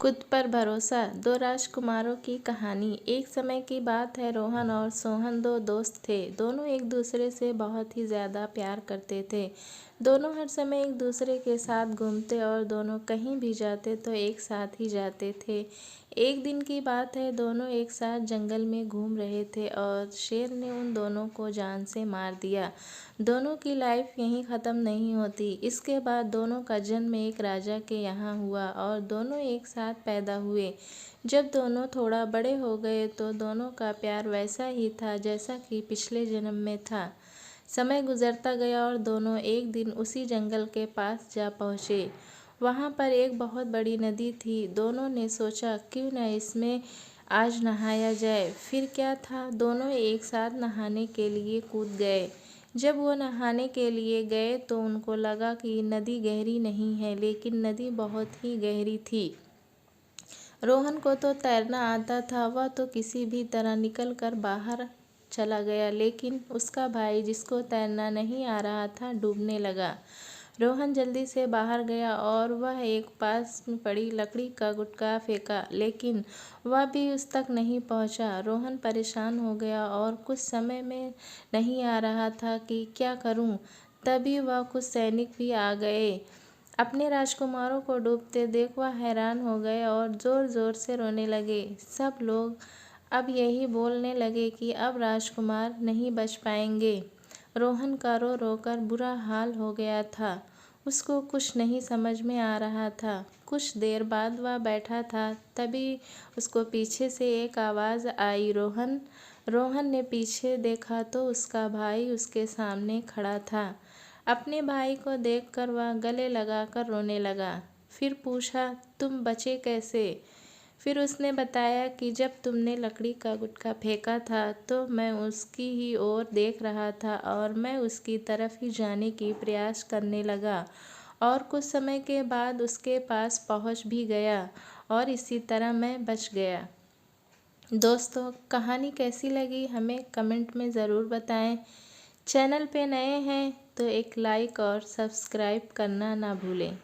खुद पर भरोसा। दो राजकुमारों की कहानी। एक समय की बात है, रोहन और सोहन दो दोस्त थे। दोनों एक दूसरे से बहुत ही ज़्यादा प्यार करते थे। दोनों हर समय एक दूसरे के साथ घूमते और दोनों कहीं भी जाते तो एक साथ ही जाते थे। एक दिन की बात है, दोनों एक साथ जंगल में घूम रहे थे और शेर ने उन दोनों को जान से मार दिया। दोनों की लाइफ यहीं ख़त्म नहीं होती। इसके बाद दोनों का जन्म एक राजा के यहाँ हुआ और दोनों एक साथ पैदा हुए। जब दोनों थोड़ा बड़े हो गए तो दोनों का प्यार वैसा ही था जैसा कि पिछले जन्म में था। समय गुजरता गया और दोनों एक दिन उसी जंगल के पास जा पहुँचे। वहाँ पर एक बहुत बड़ी नदी थी। दोनों ने सोचा क्यों न इसमें आज नहाया जाए। फिर क्या था, दोनों एक साथ नहाने के लिए कूद गए। जब वो नहाने के लिए गए तो उनको लगा कि नदी गहरी नहीं है, लेकिन नदी बहुत ही गहरी थी। रोहन को तो तैरना आता था, वह तो किसी भी तरह निकल कर बाहर चला गया, लेकिन उसका भाई जिसको तैरना नहीं आ रहा था डूबने लगा। रोहन जल्दी से बाहर गया और वह एक पास में पड़ी लकड़ी का गुटका फेंका, लेकिन वह भी उस तक नहीं पहुंचा। रोहन परेशान हो गया और कुछ समय में नहीं आ रहा था कि क्या करूं। तभी वह कुछ सैनिक भी आ गए। अपने राजकुमारों को डूबते देख वह हैरान हो गए और ज़ोर ज़ोर से रोने लगे। सब लोग अब यही बोलने लगे कि अब राजकुमार नहीं बच पाएंगे। रोहन का रो रो कर बुरा हाल हो गया था। उसको कुछ नहीं समझ में आ रहा था। कुछ देर बाद वह बैठा था, तभी उसको पीछे से एक आवाज़ आई, रोहन। रोहन ने पीछे देखा तो उसका भाई उसके सामने खड़ा था। अपने भाई को देखकर वह गले लगाकर रोने लगा। फिर पूछा, तुम बचे कैसे? फिर उसने बताया कि जब तुमने लकड़ी का गुटका फेंका था तो मैं उसकी ही ओर देख रहा था और मैं उसकी तरफ ही जाने की प्रयास करने लगा और कुछ समय के बाद उसके पास पहुंच भी गया और इसी तरह मैं बच गया। दोस्तों, कहानी कैसी लगी हमें कमेंट में ज़रूर बताएं। चैनल पे नए हैं तो एक लाइक और सब्सक्राइब करना ना भूलें।